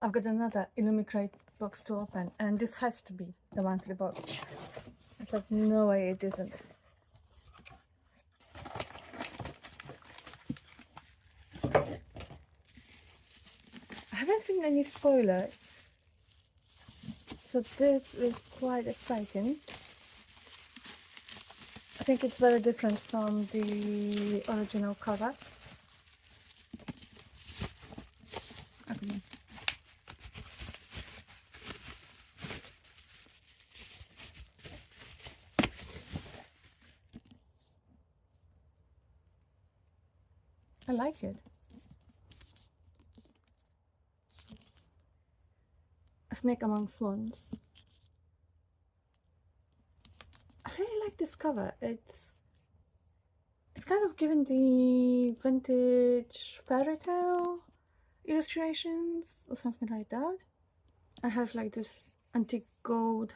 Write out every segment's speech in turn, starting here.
I've got another Illumicrate box to open, and this has to be the monthly box. It's like, no way it isn't. I haven't seen any spoilers, so this is quite exciting. I think it's very different from the original cover. Okay. I like it. A Snake Among Swans. I really like this cover. It's kind of given the vintage fairy tale illustrations or something like that. I have like this antique gold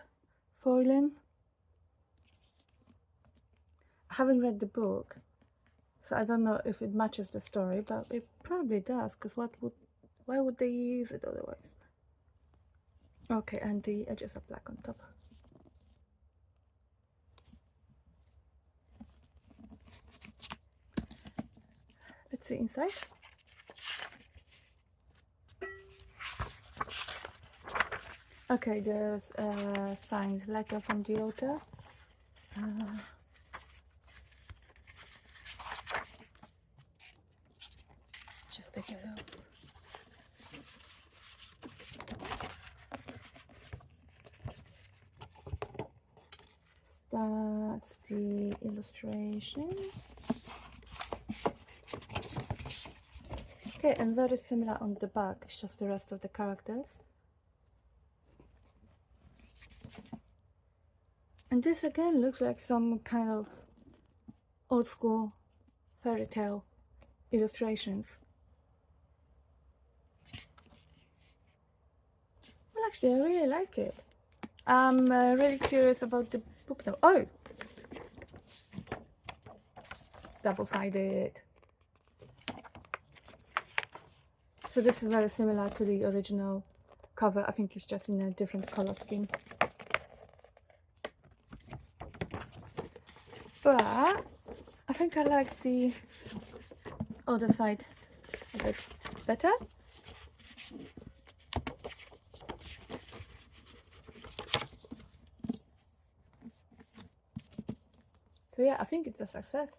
foiling. I haven't read the book, so I don't know if it matches the story, but it probably does, because why would they use it otherwise? Okay, and the edges are black on top. Let's see inside. Okay, there's a signed letter from the author. Just take it out. That's the illustrations. Okay, and very similar on the back, it's just the rest of the characters. And this again looks like some kind of old school fairy tale illustrations. Well, actually, I really like it. I'm really curious about the book now. Oh! It's double-sided. So this is very similar to the original cover. I think it's just in a different color scheme. But I think I like the other side a bit better. So yeah, I think it's a success.